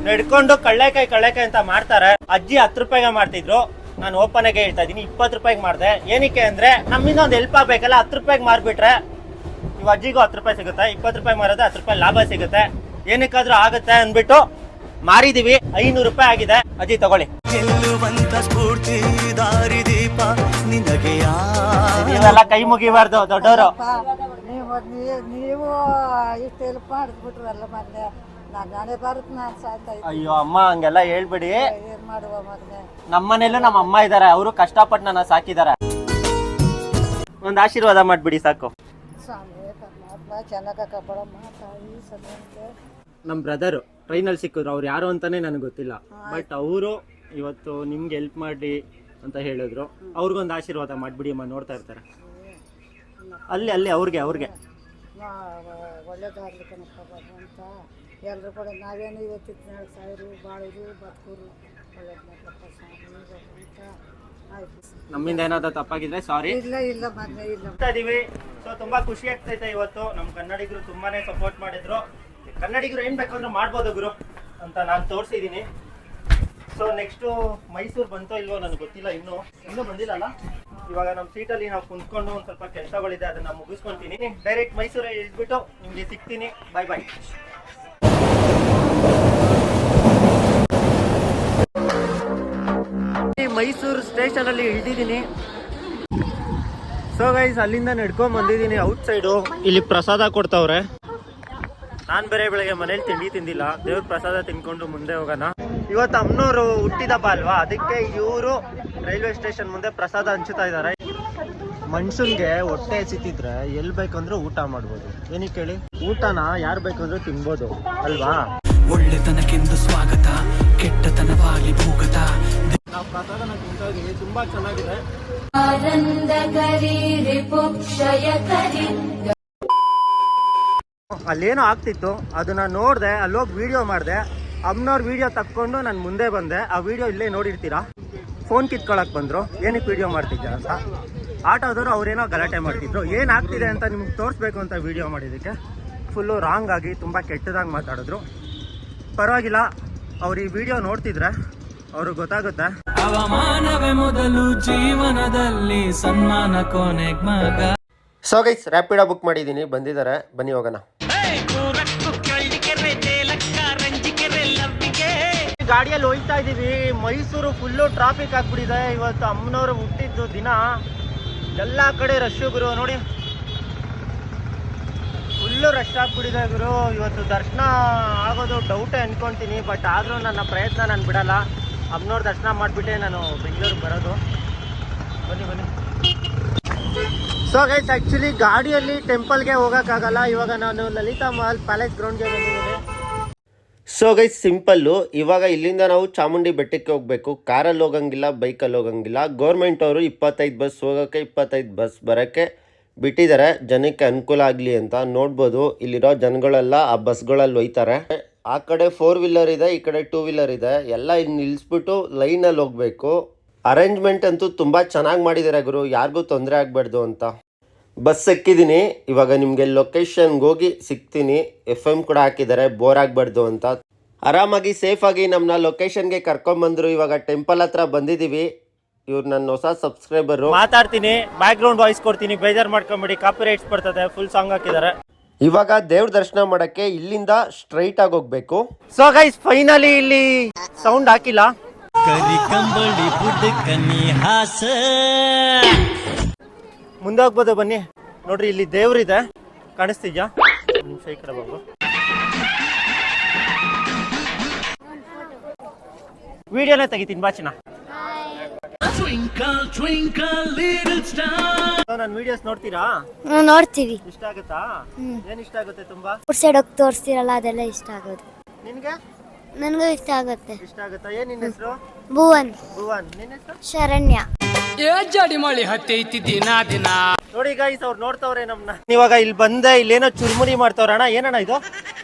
ನಡ್ಕೊಂಡು ಕಳ್ಳೆಕಾಯಿ ಕಳ್ಳೆಕಾಯಿ ಅಂತ ಮಾಡ್ತಾರೆ. ಅಜ್ಜಿ 10 ರೂಪಾಯಿಗೆ ಮಾಡ್ತಿದ್ರು, ನಾನು ಓಪನ್ ಆಗಿ ಹೇಳ್ತಾ ಇದೀನಿ 20 ರೂಪಾಯಿಗೆ ಮಾಡಿದೆ. ಏನಕ್ಕೆ ಅಂದ್ರೆ ನಮ್ಮಿಂದ ಒಂದು ಹೆಲ್ಪ್ ಆಗ್ಬೇಕಲ್ಲ. 10 ರೂಪಾಯಿಗೆ ಮಾರ್ಬಿಟ್ರೆ ಇವ್ ಅಜ್ಜಿಗೂ 10 ರೂಪಾಯಿ ಸಿಗುತ್ತೆ, 20 ರೂಪಾಯಿ ಮಾರೋದು 10 ರೂಪಾಯಿ ಲಾಭ ಸಿಗುತ್ತೆ. ಏನಕ್ಕಾದ್ರೂ ಆಗುತ್ತೆ ಅಂದ್ಬಿಟ್ಟು ಮಾರಿದೀವಿ. 500 ರೂಪಾಯಿ ಆಗಿದೆ. ಅಜ್ಜಿ ತಗೊಳ್ಳಿ. ಸ್ಫೂರ್ತಿ ದಾರಿ ದೀಪ ನಿನಗೆ ನೀವೆಲ್ಲ ಕೈ ಮುಗಿಬಾರ್ದು ದೊಡ್ಡವರು. ನೀವು ಇಷ್ಟು ಹೆಲ್ಪ್ ಮಾಡಿಸ್ಬಿಟ್ರಲ್ಲ, ಮೊನ್ನೆ ನಾನೇ ಬರುತ್ತೆ, ನಾನು ಸಾಯ್ತಾ ಇದ್ದೆ. ಅಯ್ಯೋ ಅಮ್ಮ, ಹಂಗೆಲ್ಲ ಹೇಳ್ಬಿಡಿ. ಏನ್ ಮಾಡುವ ಮೊನ್ನೆ? ನಮ್ಮನೇಲೂ ನಮ್ಮ ಅಮ್ಮ ಇದಾರೆ, ಅವರು ಕಷ್ಟಪಟ್ಟು ನನ್ನ ಸಾಕಿದಾರೆ. ಒಂದ್ ಆಶೀರ್ವಾದ ಮಾಡ್ಬಿಡಿ ಸಾಕು. ಸ್ವಾಮಿ ಪರಮಾತ್ಮ ಚೆನ್ನಾಗ ಕಾಪಾಡಮ್ಮ ತಾಯಿ ಸದ್ಯಂತೆ. ನಮ್ ಬ್ರದರ್ ಟ್ರೈನಲ್ಲಿ ಸಿಕ್ಕಿದ್ರು. ಅವ್ರು ಯಾರು ಅಂತಾನೆ ನನಗೆ ಗೊತ್ತಿಲ್ಲ, ಬಟ್ ಅವರು ಇವತ್ತು ನಿಮ್ಗೆ ಹೆಲ್ಪ್ ಮಾಡಿ ಅಂತ ಹೇಳಿದ್ರು. ಅವ್ರಿಗೊಂದು ಆಶೀರ್ವಾದ ಮಾಡ್ಬಿಡಿ ಅಮ್ಮ, ನೋಡ್ತಾ ಇರ್ತಾರೆ. ಅಲ್ಲಿ ಅಲ್ಲಿ ಅವ್ರಿಗೆ ಒಳ್ಳೇದಾಗ್ಲಿ ಕಣಪ್ಪ ಭಗವಂತ. ಎಲ್ಲರೂ ಕೂಡ ನಾವೇನು ಇವತ್ತಿನ ಸಾಯಿರು ಬಾಳೋರು ಬದುಕೋರು ಒಳ್ಳೇದು ಮಾಡ್ಲಪ್ಪ ಸ್ವಾಮಿ ಭಗವಂತ. ಆಯ್ತು, ನಮ್ಮಿಂದ ಏನಾದ್ರು ತಪ್ಪಾಗಿದ್ರೆ ಸಾರಿ. ಇಲ್ಲ ಇಲ್ಲ ಮೊನ್ನೆ ಇಲ್ಲ ಇದೀವಿ. ಸೊ ತುಂಬಾ ಖುಷಿ ಆಗ್ತೈತೆ ಇವತ್ತು. ನಮ್ಮ ಕನ್ನಡಿಗರು ತುಂಬಾನೇ ಸಪೋರ್ಟ್ ಮಾಡಿದ್ರು. ಕನ್ನಡಿಗರು ಏನ್ ಬೇಕಂದ್ರೆ ಮಾಡ್ಬೋದು ಗುರು ಅಂತ ನಾನು ತೋರಿಸಿದೀನಿ. ಸೊ ನೆಕ್ಸ್ಟು ಮೈಸೂರು ಬಂತೋ ಇಲ್ವೋ ನನಗೆ ಗೊತ್ತಿಲ್ಲ, ಇನ್ನೂ ಬಂದಿಲ್ಲಲ್ಲ. ಇವಾಗ ನಮ್ಮ ಸೀಟಲ್ಲಿ ನಾವು ಕುಂತ್ಕೊಂಡು ಒಂದು ಸ್ವಲ್ಪ ಕೆಲಸಗಳಿದೆ, ಅದನ್ನ ಮುಗಿಸ್ಕೊಂತೀನಿ. ಡೈರೆಕ್ಟ್ ಮೈಸೂರಲ್ಲಿ ಇಳ್ಬಿಟ್ಟು ನಿಮಗೆ ಸಿಗ್ತೀನಿ. ಬಾಯ್ ಬಾಯ್. ಮೈಸೂರು ಸ್ಟೇಷನ್ ಅಲ್ಲಿ ಇಳಿದಿದ್ದೀನಿ. ಸೊ ಗೈಸ್, ಅಲ್ಲಿಂದ ನಡ್ಕೊಂಡ್ ಬಂದಿದ್ದೀನಿ ಔಟ್ ಸೈಡು. ಇಲ್ಲಿ ಪ್ರಸಾದ ಕೊಡ್ತಾವ್ರೆ. ನಾನ್ ಬೇರೆ ಬೆಳಗ್ಗೆ ಮನೇಲಿ ತಿಂಡಿ ತಿಂದಿಲ್ಲ, ದೇವ್ರ ಪ್ರಸಾದ ತಿನ್ಕೊಂಡು ಮುಂದೆ ಹೋಗೋಣ. ಇವತ್ತು ಅಮ್ಮನವರು ಹುಟ್ಟಿದಬ್ಬ ಅಲ್ವಾ, ಅದಕ್ಕೆ ಇವರು ರೈಲ್ವೆ ಸ್ಟೇಷನ್ ಮುಂದೆ ಪ್ರಸಾದ ಹಂಚುತ್ತಾ ಇದ್ದಾರೆ. ಮನುಷ್ಯನ್ಗೆ ಹೊಟ್ಟೆ ಹಸಿತಿದ್ರೆ ಎಲ್ಲಿ ಬೇಕಂದ್ರೂ ಊಟ ಮಾಡ್ಬೋದು. ಏನಕ್ಕೆ ಹೇಳಿ, ಊಟನ ಯಾರು ಬೇಕಂದ್ರೂ ತಿನ್ಬೋದು ಅಲ್ವಾ. ಒಳ್ಳೆತನಕ್ಕೆಂದು ಸ್ವಾಗತ, ಕೆಟ್ಟತನವಾಗಿ ಭೂಗತ. ನಾವು ಪ್ರಸಾದನ ತಿಂತೀವಿ, ತುಂಬಾ ಚೆನ್ನಾಗಿದೆ. ಅಲ್ಲೇನೋ ಆಗ್ತಿತ್ತು, ಅದನ್ನ ನೋಡಿದೆ, ಅಲ್ಲೋಗಿ ವಿಡಿಯೋ ಮಾಡಿದೆ. ಅಮ್ಮನವ್ರ ವಿಡಿಯೋ ತಕ್ಕೊಂಡು ನಾನು ಮುಂದೆ ಬಂದೆ. ಆ ವಿಡಿಯೋ ಇಲ್ಲೇ ನೋಡಿರ್ತೀರಾ. ಫೋನ್ ಕಿತ್ಕೊಳಕ್ ಬಂದರು, ಏನಕ್ಕೆ ವಿಡಿಯೋ ಮಾಡ್ತಿದ್ದೆ ಅಂತ. ಆಟೋದವರು ಅವ್ರೇನೋ ಗಲಾಟೆ ಮಾಡ್ತಿದ್ರು. ಏನಾಗ್ತಿದೆ ಅಂತ ನಿಮ್ಗೆ ತೋರಿಸ್ಬೇಕು ಅಂತ ವಿಡಿಯೋ ಮಾಡಿದ್ದಕ್ಕೆ ಫುಲ್ಲು ರಾಂಗ್ ಆಗಿ ತುಂಬ ಕೆಟ್ಟದಾಗಿ ಮಾತಾಡಿದ್ರು. ಪರವಾಗಿಲ್ಲ, ಅವ್ರು ಈ ವಿಡಿಯೋ ನೋಡ್ತಿದ್ರೆ ಅವ್ರಿಗೆ ಗೊತ್ತಾಗುತ್ತೆ. ಅವಮಾನವೇ ಮೊದಲು ಜೀವನದಲ್ಲಿ ಸನ್ಮಾನ ಕೊನೆಗ್ ಮಗ. ಸೊ ಗೈಸ್, ರ್ಯಾಪಿಡೋ ಬುಕ್ ಮಾಡಿದ್ದೀನಿ, ಬಂದಿದ್ದಾರೆ, ಬನ್ನಿ ಹೋಗೋಣ. ಗಾಡಿಯಲ್ಲಿ ಹೋಯ್ತಾ ಇದ್ದೀವಿ. ಮೈಸೂರು ಫುಲ್ಲು ಟ್ರಾಫಿಕ್ ಆಗ್ಬಿಟ್ಟಿದೆ. ಇವತ್ತು ಅಮ್ಮನವರು ಹುಟ್ಟಿದ್ದು ದಿನ. ಎಲ್ಲ ಕಡೆ ರಶ್ ಗುರು, ನೋಡಿ ಫುಲ್ಲು ರಶ್ ಆಗ್ಬಿಟ್ಟಿದೆ ಗುರು. ಇವತ್ತು ದರ್ಶನ ಆಗೋದು ಡೌಟೇ ಅನ್ಕೊತೀನಿ, ಬಟ್ ಆದರೂ ನನ್ನ ಪ್ರಯತ್ನ ನಾನು ಬಿಡಲ್ಲ. ಅಮ್ಮನವ್ರ ದರ್ಶನ ಮಾಡಿಬಿಟ್ಟೆ ನಾನು ಬೆಂಗಳೂರಿಗೆ ಬರೋದು. ಬನ್ನಿ ಬನ್ನಿ. ಸೊ ಗೈಸ್, ಆ್ಯಕ್ಚುಲಿ ಗಾಡಿಯಲ್ಲಿ ಟೆಂಪಲ್ಗೆ ಹೋಗೋಕ್ಕಾಗಲ್ಲ. ಇವಾಗ ನಾನು ಲಲಿತಾ ಮಹಲ್ ಪ್ಯಾಲೇಸ್ ಗ್ರೌಂಡ್ಗೆ ಬಂದಿದ್ದೀನಿ. So guys, simple. ಇವಾಗ ಇಲ್ಲಿಂದ ನಾವು ಚಾಮುಂಡಿ ಬೆಟ್ಟಕ್ಕೆ ಹೋಗಬೇಕು. ಕಾರಲ್ಲಿ ಹೋಗಂಗಿಲ್ಲ, ಬೈಕಲ್ಲಿ ಹೋಗಂಗಿಲ್ಲ. ಗೌರ್ಮೆಂಟ್ ಅವರು 25 ಬಸ್ ಹೋಗೋಕ್ಕೆ, 25 ಬಸ್ ಬರೋಕ್ಕೆ ಬಿಟ್ಟಿದ್ದಾರೆ, ಜನಕ್ಕೆ ಅನುಕೂಲ ಆಗಲಿ ಅಂತ. ನೋಡ್ಬೋದು, ಇಲ್ಲಿರೋ ಜನಗಳೆಲ್ಲ ಆ ಬಸ್ಗಳಲ್ಲಿ ಹೋಯ್ತಾರೆ. ಆ ಕಡೆ 4 ವೀಲರ್ ಇದೆ, ಈ ಕಡೆ 2 ವೀಲರ್ ಇದೆ. ಎಲ್ಲ ಇಲ್ಲಿ ನಿಲ್ಲಿಸ್ಬಿಟ್ಟು ಲೈನಲ್ಲಿ ಹೋಗಬೇಕು. ಅರೇಂಜ್ಮೆಂಟ್ ಅಂತೂ ತುಂಬ ಚೆನ್ನಾಗಿ ಮಾಡಿದ್ದಾರೆ ಗುರು, ಯಾರಿಗೂ ತೊಂದರೆ ಆಗಬಾರ್ದು ಅಂತ. ಬಸ್ ಎಕ್ಕಿದ್ದೀನಿ. ಇವಾಗ ನಿಮಗೆ ಲೊಕೇಶನ್ಗೆ ಹೋಗಿ ಸಿಗ್ತೀನಿ. FM ಕೂಡ ಹಾಕಿದ್ದಾರೆ, ಬೋರ್ ಆಗಬಾರ್ದು ಅಂತ. ಆರಾಮಾಗಿ ಸೇಫಾಗಿ ನಮ್ಮನ್ನ ಲೊಕೇಶನ್ಗೆ ಕರ್ಕೊಂಬಂದರು. ಇವಾಗ ಟೆಂಪಲ್ ಹತ್ರ ಬಂದಿದ್ದೀವಿ. ಇವ್ರು ನನ್ನ ಹೊಸ ಸಬ್ಸ್ಕ್ರೈಬರು. ಮಾತಾಡ್ತೀನಿ, ಬ್ಯಾಕ್ಗ್ರೌಂಡ್ ವಾಯ್ಸ್ ಕೊಡ್ತೀನಿ, ಬೇಜಾರು ಮಾಡ್ಕೊಂಬಿಡಿ, ಕಾಪಿ ರೈಟ್ಸ್ ಬರ್ತದೆ. ಫುಲ್ ಸಾಂಗ್ ಹಾಕಿದ್ದಾರೆ. ಇವಾಗ ದೇವ್ರ ದರ್ಶನ ಮಾಡೋಕ್ಕೆ ಇಲ್ಲಿಂದ ಸ್ಟ್ರೈಟ್ ಆಗಿ ಹೋಗ್ಬೇಕು. ಸೊ ಗೈಸ್, ಫೈನಲಿ ಇಲ್ಲಿ ಸೌಂಡ್ ಹಾಕಿಲ್ಲ. ಮುಂದೆ ಹೋಗ್ಬೋದು, ಬನ್ನಿ. ನೋಡ್ರಿ, ಇಲ್ಲಿ ದೇವ್ರಿದೆ, ಕಾಣಿಸ್ತಿದ್ಯಾ? ನಿಮಿಷ ಈ ಕಡೆ ಬಾಬು. ವಿಡಿಯೋನೇ ತೆಗಿತೀನಿ, ಬಾಚಿನ. ನನ್ನ ವಿಡಿಯೋಸ್ ನೋಡ್ತೀರಾ? ನೋಡ್ತೀವಿ. ಇಷ್ಟ ಆಗುತ್ತಾ? ಏನ್ ಇಷ್ಟ ಆಗುತ್ತೆ ತುಂಬಾ? ಸೈಡ್ ಹೋಗಿ ತೋರಿಸ್ತೀರಲ್ಲ, ಅದೆಲ್ಲ ಇಷ್ಟ ಆಗೋದು. ನಿನ್ಗೆ? ನನಗೂ ಇಷ್ಟ ಆಗುತ್ತೆ. ಇಷ್ಟ ಆಗುತ್ತಾ? ಏನ್ ನಿನ್ನ ಹೆಸರು? ಭುವನ್. ಭುವನ್. ನಿನ್ನ ಹೆಸರು? ಶರಣ್ಯ. ಏ ಜಡಿ ಮಳಿ ಹತ್ತೈತಿ ದಿನ ದಿನ. ನೋಡಿ ಗೈಸ್, ಅವ್ರು ನೋಡ್ತಾವ್ರೆ ನಮ್ನ. ಇವಾಗ ಇಲ್ಲಿ ಬಂದೆ, ಇಲ್ಲೇನೋ ಚುರುಮುರಿ ಮಾಡ್ತಾವ್ರಣ್ಣ. ಏನಣ್ಣ ಇದು?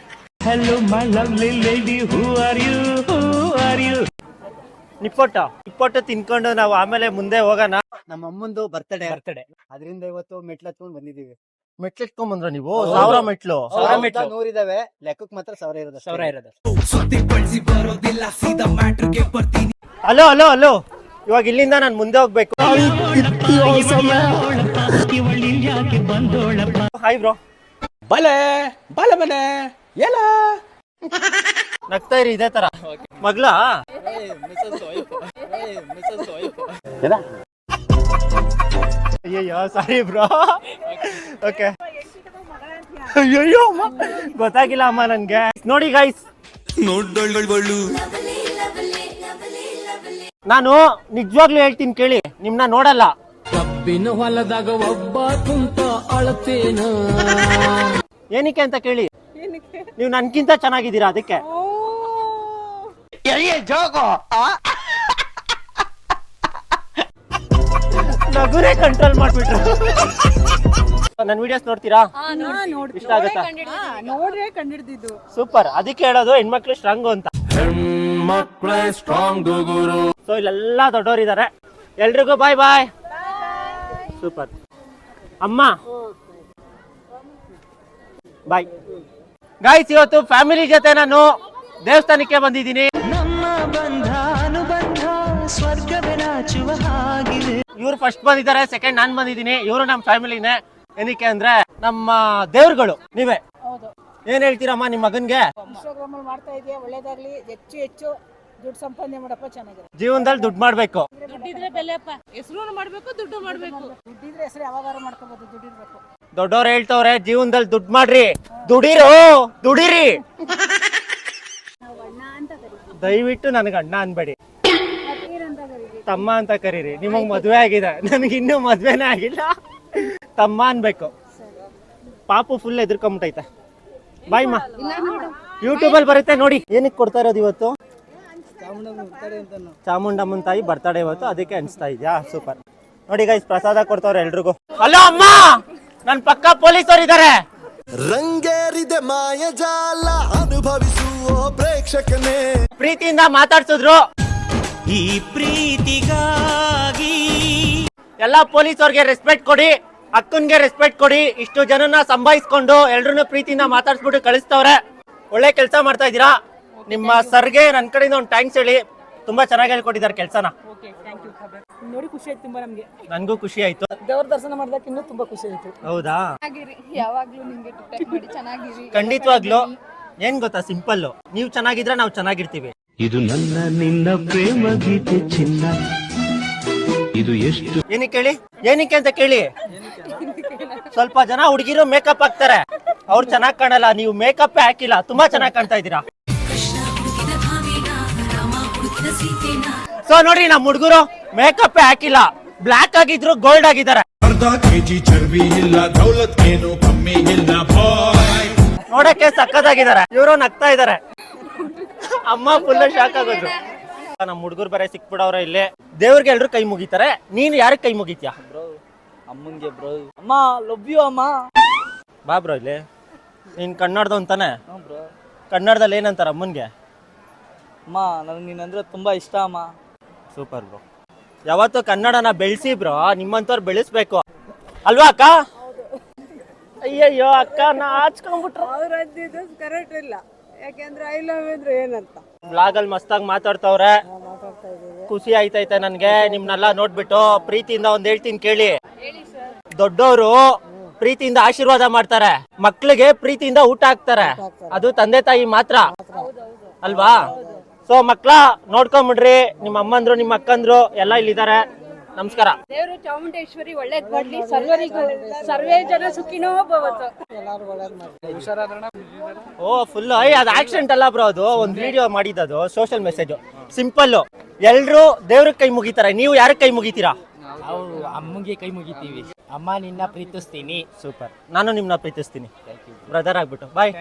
Hello my lovely lady, who are you? Who are you? ನಿಪ್ಪಟ್ಟು ತಿನ್ಕೊಂಡು ನಾವು ಆಮೇಲೆ ಮುಂದೆ ಹೋಗೋಣ. ನಮ್ಮ ಅಮ್ಮಂದು ಬರ್ತಡೇ ಅದರಿಂದ ಇವತ್ತು ಮೆಟ್ಲು ಹತ್ಕೊಂಡು ಬಂದಿದ್ದೀವಿ. ಮೆಟ್ಲು ಎತ್ಕೊಂಡ್ ಬಂದ್ರ ನೀವು? 1000 ಮೆಟ್ಲು? 100 ಇದಾವೆ, ಲೆಕ್ಕಕ್ಕೆ ಮಾತ್ರ 1000 ಇರೋದು. ಹಲೋ ಹಲೋ ಹಲೋ, ಇವಾಗ ಇಲ್ಲಿಂದ ನಾನು ಮುಂದೆ ಹೋಗ್ಬೇಕು. Hi bro. ಬಲೆ ಬಲೆ ಎಲ್ಲ ನಗ್ತಾ ಇರಿ ಇದೇ ತರ. ಮಗ್ಲಾ? ಅಯ್ಯಯ್ಯೋ, ಸಾರಿ ಬ್ರೋ. ಓಕೆ. ಅಯ್ಯಯ್ಯೋ, ಗೊತ್ತಾಗಿಲ್ಲ ಅಮ್ಮ ನನ್ಗೆ. ನೋಡಿ ಗೈಸ್, ನಾನು ನಿಜವಾಗ್ಲೂ ಹೇಳ್ತೀನಿ ಕೇಳಿ, ನಿಮ್ನ ನೋಡಲ್ಲ. ಕಬ್ಬಿನ ಹೊಲದಾಗ ಒಬ್ಬ ಕುಂತ ಅಳತೇನ. ಏನಕ್ಕೆ ಅಂತ ಕೇಳಿ, ನೀವು ನನ್ಕಿಂತ ಚೆನ್ನಾಗಿದ್ದೀರಾ, ಅದಕ್ಕೆ. ನಗುರೇ ಕಂಟ್ರೋಲ್ ಮಾಡ್ಬಿಟ್ರು. ನನ್ನ ವಿಡಿಯೋಸ್ ನೋಡ್ತೀರಾ? ಇಷ್ಟ ಆಗುತ್ತಾ? ನೋಡ್ರೆ ಕಂಡಿಡ್ದಿದ್ದು. ಸೂಪರ್. ಅದಕ್ಕೆ ಹೇಳೋದು ಹೆಣ್ಮಕ್ಳು ಸ್ಟ್ರಾಂಗು ಅಂತ. ಸೊ ಇಲ್ಲೆಲ್ಲ ದೊಡ್ಡವರಿದ್ದಾರೆ. ಎಲ್ರಿಗೂ ಬಾಯ್ ಬಾಯ್. ಸೂಪರ್. ಅಮ್ಮ ಬಾಯ್. ಗಾಯ್ಸ್, ಇವತ್ತು ಫ್ಯಾಮಿಲಿ ಜೊತೆ ನಾನು ದೇವಸ್ಥಾನಕ್ಕೆ ಬಂದಿದ್ದೀನಿ. ನಮ್ಮ ಬಂಧ ಅನುಬಂಧ ಸ್ವರ್ಗವೇ ನಾಚುವ ಹಾಗಿದೆ. ಇವ್ರು ಫಸ್ಟ್ ಬಂದಿದ್ದಾರೆ, ಸೆಕೆಂಡ್ ನಾನ್ ಬಂದಿದ್ದೀನಿ. ಇವರು ನಮ್ಮ ಫ್ಯಾಮಿಲಿನೇ. ಏನಕ್ಕೆ ಅಂದ್ರೆ ನಮ್ಮ ದೇವ್ರುಗಳು ನೀವೇ. ಏನ್ ಹೇಳ್ತೀರಮ್ಮ ನಿಮ್ಮ ಮಗನ್ಗೆ? ಇನ್ಸ್ಟಾಗ್ರಾಮ್ ಅಲ್ಲಿ ಮಾಡ್ತಾ ಇದೆಯಾ, ಒಳ್ಳೇದಾಗ್ಲಿ. ಹೆಚ್ಚು ದುಡ್ಡು ಸಂಪಾದನೆ ಮಾಡಪ್ಪ, ಚೆನ್ನಾಗಿದೆ. ಜೀವನದಲ್ಲಿ ದುಡ್ಡು ಮಾಡ್ಬೇಕು. ದುಡ್ಡಿದ್ರೆ ಬೆಲೆಪ್ಪ. ಹೆಸರು ಮಾಡ್ಬೇಕು, ದುಡ್ಡು ಮಾಡ್ಬೇಕು. ದುಡ್ಡಿದ್ರೆ ಹೆಸರು ಯಾವಾಗಾರ ಮಾಡ್ಕೋಬಹುದು, ದುಡ್ಡಿರ್ಬೇಕು. ದೊಡ್ಡವ್ರು ಹೇಳ್ತವ್ರೆ, ಜೀವನದಲ್ಲಿ ದುಡ್ಡು ಮಾಡ್ರಿ, ದುಡಿರಿ. ದಯವಿಟ್ಟು ನನಗೆ ಅಣ್ಣ ಅನ್ಬೇಡಿ, ತಮ್ಮ ಅಂತ ಕರೀರಿ. ನಿಮಗ್ ಮದ್ವೆ ಆಗಿದೆ, ನನಗೆ ಇನ್ನೂ ಮದ್ವೆನೇ ಆಗಿಲ್ಲ. ತಮ್ಮ ಅನ್ಬೇಕು. ಪಾಪು ಫುಲ್ ಎದುರ್ಕೊಂಬಿಟ್ಟೈತೆ. ಬಾಯ್ಮ, ಯೂಟ್ಯೂಬ್ ಅಲ್ಲಿ ಬರುತ್ತೆ ನೋಡಿ. ಏನಕ್ಕೆ ಕೊಡ್ತಾ ಇರೋದು ಇವತ್ತು? ಚಾಮುಂಡಮ್ಮನ ತಾಯಿ ಬರ್ತಡೇ ಇವತ್ತು, ಅದಕ್ಕೆ ಅನ್ಸ್ತಾ ಇದ್ಯಾ? ಸೂಪರ್. ನೋಡಿ ಗೈಸ್, ಪ್ರಸಾದ ಕೊಡ್ತಾವ್ರೆ ಎಲ್ರಿಗೂ. ಹಲೋ ಅಮ್ಮ, ನನ್ ಪಕ್ಕ ಪೊಲೀಸರು ಇದಾರೆ. ರಂಗೇರಿದೆ ಮಾಯಜಾಲ ಅನುಭವಿಸುವ ಪ್ರೇಕ್ಷಕನೇ. ಪ್ರೀತಿಯಿಂದ ಮಾತಾಡ್ಸಿದ್ರು. ಈ ಪ್ರೀತಿಗಾಗಿ ಎಲ್ಲ ಪೊಲೀಸ್ ಅವ್ರಿಗೆ ರೆಸ್ಪೆಕ್ಟ್ ಕೊಡಿ, ಅಕ್ಕನ್ಗೆ ರೆಸ್ಪೆಕ್ಟ್ ಕೊಡಿ. ಇಷ್ಟು ಜನನ ಸಂಭಾಯಿಸ್ಕೊಂಡು ಎಲ್ರು ಪ್ರೀತಿಯಿಂದ ಮಾತಾಡ್ಸ್ಬಿಟ್ಟು ಕಳಿಸ್ತವ್ರೆ. ಒಳ್ಳೆ ಕೆಲಸ ಮಾಡ್ತಾ ಇದ್ದೀರಾ. ನಿಮ್ಮ ಸರ್ಗೆ ನನ್ನ ಕಡೆಯಿಂದ ಒಂದು ಥ್ಯಾಂಕ್ಸ್ ಹೇಳಿ. ತುಂಬಾ ಚೆನ್ನಾಗಿ ಹೇಳ್ಕೊಟ್ಟಿದ್ದಾರೆ ಕೆಲಸನ. ನೋಡಿ ಖುಷಿ ಆಯ್ತು ತುಂಬಾ ನಮ್ಗೆ. ನನ್ಗೂ ಖುಷಿ ಆಯ್ತು. ದೇವ್ರ ದರ್ಶನ ಮಾಡ್ದಕ್ಕೆ ಇನ್ನೂ ತುಂಬಾ ಖುಷಿ ಆಯ್ತು. ಹೌದಾ? ಯಾವಾಗ್ಲೂ ನಿಮ್ಗೆ ಟಿಕ್ಟಾಕ್ ಮಾಡಿ ಚೆನ್ನಾಗಿರಿ. ಖಂಡಿತವಾಗ್ಲು. ಏನ್ ಗೊತ್ತಾ, ಸಿಂಪಲ್. ನೀವು ಚೆನ್ನಾಗಿದ್ರೆ ನಾವು ಚೆನ್ನಾಗಿರ್ತೀವಿ. ಇದು ನನ್ನ ನಿನ್ನ ಪ್ರೇಮ ಗೀತೆ ಚಿನ್ನ. ಇದು ಎಷ್ಟು ಏನಕ್ಕೆ ಅಂತ ಕೇಳಿ. ಸ್ವಲ್ಪ ಜನ ಹುಡುಗಿರು ಮೇಕಪ್ ಹಾಕ್ತಾರೆ, ಅವ್ರು ಚೆನ್ನಾಗ್ ಕಾಣಲ್ಲ. ನೀವು ಮೇಕಪ್ ಹಾಕಿಲ್ಲ, ತುಂಬಾ ಚೆನ್ನಾಗಿ ಕಾಣ್ತಾ ಇದ್ದೀರಾ. ಸೊ ನೋಡಿ, ನಮ್ಮ ಹುಡುಗರು ಮೇಕಪ್ ಹಾಕಿಲ್ಲ, ಬ್ಲಾಕ್ ಆಗಿದ್ರು ಗೋಲ್ಡ್ ಆಗಿದ್ದಾರೆ. ಅರ್ಧ ಕೆಜಿ ಚರ್ಬಿ ಇಲ್ಲ, ದೌಲತ್ ಏನು ಕಮ್ಮಿ ಇಲ್ಲ ಬಾಯ್. ನೋಡಕ್ಕೆ ಸಕ್ಕತ್ತಾಗಿದ್ದಾರೆ. ಇವರು ನಗ್ತಾ ಇದಾರೆ. ಅಮ್ಮ ಫುಲ್ ಶಾಕ್ ಆಗೋದ್ರು. ನಮ್ಮ ಹುಡುಗರು ಬೇರೆ ಸಿಕ್ಬಿಡವ್ರ ಇಲ್ಲಿ. ದೇವ್ರಿಗೆ ಎಲ್ರು ಕೈ ಮುಗಿತಾರೆ. ನೀನ್ ಯಾರಿಗೆ ಕೈ ಮುಗಿತ್ಯಾ? ಅಮ್ಮನ್ಗೆ ಬ್ರೋ. ಅಮ್ಮ ಲವ್ ಯು ಅಮ್ಮ. ಬಾ ಬ್ರೋ ಇಲ್ಲಿ. ನೀನ್ ಕನ್ನಡದ ಅಂತಾನೆ. ಬ್ರೋ ಕನ್ನಡದಲ್ಲಿ ಏನಂತಾರ ಅಮ್ಮನ್ಗೆ? ಅಮ್ಮ ನನಗೆ ನೀನಂದ್ರೆ ತುಂಬಾ ಇಷ್ಟ ಅಮ್ಮ. Super bro. ಯಾವತ್ತು ಕನ್ನಡನ ಬೆಳೆಸಿ ಬ್ರೋ. ನಿಮ್ಮಂತವ್ರು ಬೆಳೆಸ್ಬೇಕು ಅಲ್ವಾ ಅಕ್ಕ? ಅಯ್ಯಯ್ಯೋ ಅಕ್ಕ ನಾಚ್ಕೊಂಡ್ಬಿಟ್ರು. ಕರೆಕ್ಟ್ ಇಲ್ಲ, ಯಾಕೆಂದ್ರೆ ಐ ಲವ್ ಅಂದ್ರೆ ಏನಂತ ಬ್ಲಾಗ್ ಅಲ್ಲಿ ಮಸ್ತಾಗಿ ಮಾತಾಡ್ತವ್ರೆ. ಖುಷಿ ಆಯ್ತೈತೆ ನನ್ಗೆ ನಿಮ್ನೆಲ್ಲ ನೋಡ್ಬಿಟ್ಟು. ಪ್ರೀತಿಯಿಂದ ಒಂದ್ ಹೇಳ್ತೀನಿ ಕೇಳಿ. ದೊಡ್ಡವರು ಪ್ರೀತಿಯಿಂದ ಆಶೀರ್ವಾದ ಮಾಡ್ತಾರೆ, ಮಕ್ಳಿಗೆ ಪ್ರೀತಿಯಿಂದ ಊಟ ಹಾಕ್ತಾರೆ. ಅದು ತಂದೆ ತಾಯಿ ಮಾತ್ರ ಅಲ್ವಾ? ಸೊ ಮಕ್ಳ ನೋಡ್ಕೊಂಬಿಡ್ರಿ. ನಿಮ್ಮ ಅಮ್ಮಂದ್ರು ನಿಮ್ಮ ಅಕ್ಕಂದ್ರು ಎಲ್ಲ ಇಲ್ಲಿದ್ದಾರೆ. ನಮಸ್ಕಾರ. ದೇವರು ಚಾಮುಂಡೇಶ್ವರಿ ಒಳ್ಳೇದ್ ಮಾಡ್ಲಿ. ಸರ್ವೇ ಜನ ಸುಖಿನೋ ಭವತು. ಓ ಫುಲ್ ಅದು ಆಕ್ಸಿಡೆಂಟ್ ಅಲ್ಲ ಬ್ರೋ, ಅದು ಒಂದು ವಿಡಿಯೋ ಮಾಡಿದ್ದು ಸೋಷಿಯಲ್ ಮೆಸೇಜ್. ಸಿಂಪಲ್. ಎಲ್ರು ದೇವ್ರಿಗೆ ಕೈ ಮುಗಿತಾರೆ. ನೀವು ಯಾರಿಗೆ ಕೈ ಮುಗಿತೀರಾ? ನಾವು ಅಮ್ಮಂಗೆ ಕೈ ಮುಗಿತೀವಿ. ಅಮ್ಮ ನಿನ್ನ ಪ್ರೀತಿಸ್ತೀನಿ. ಸೂಪರ್. ನಾನು ನಿಮ್ನ ಪ್ರೀತಿಸ್ತೀನಿ ಬ್ರದರ್ ಆಗ್ಬಿಟ್ಟು. ಬಾಯ್.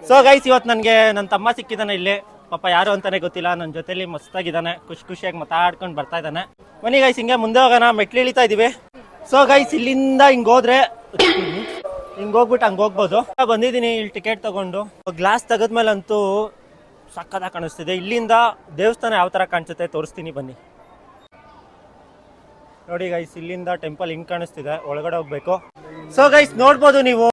ಸೊ ಗೈಸ್, ಇವತ್ತು ನನಗೆ ನನ್ನ ತಮ್ಮ ಸಿಕ್ಕಿದಾನೆ ಇಲ್ಲಿ. ಪಾಪ ಯಾರು ಅಂತಾನೆ ಗೊತ್ತಿಲ್ಲ. ನನ್ನ ಜೊತೆಲಿ ಮಸ್ತಾಗಿದ್ದಾನೆ, ಖುಷಿಯಾಗಿ ಮಾತಾಡ್ಕೊಂಡು ಬರ್ತಾ ಇದ್ದಾನೆ. ಬನ್ನಿ ಗೈಸ್, ಹಿಂಗೆ ಮುಂದೆ ಹೋಗೋಣ. ಮೆಟ್ಲು ಇಳಿತಾ ಇದೀವಿ. ಸೊ ಗೈಸ್, ಇಲ್ಲಿಂದ ಹಿಂಗ್ ಹೋದ್ರೆ ಹಿಂಗ್ ಹೋಗ್ಬಿಟ್ಟು ಹಂಗೆ ಹೋಗ್ಬೋದು. ಬಂದಿದ್ದೀನಿ ಇಲ್ಲಿ ಟಿಕೆಟ್ ತಗೊಂಡು. ಗ್ಲಾಸ್ ತೆಗೆದ್ಮೇಲಂತೂ ಸಕ್ಕತ್ತಾಗಿ ಕಾಣಿಸ್ತಿದೆ. ಇಲ್ಲಿಂದ ದೇವಸ್ಥಾನ ಯಾವ ಥರ ಕಾಣಿಸುತ್ತೆ ತೋರಿಸ್ತೀನಿ ಬನ್ನಿ. ನೋಡಿ ಗೈಸ್, ಇಲ್ಲಿಂದ ಟೆಂಪಲ್ ಹಿಂಗ್ ಕಾಣಿಸ್ತಿದೆ. ಒಳಗಡೆ ಹೋಗ್ಬೇಕು. ಸೊ ಗೈಸ್, ನೋಡ್ಬೋದು ನೀವು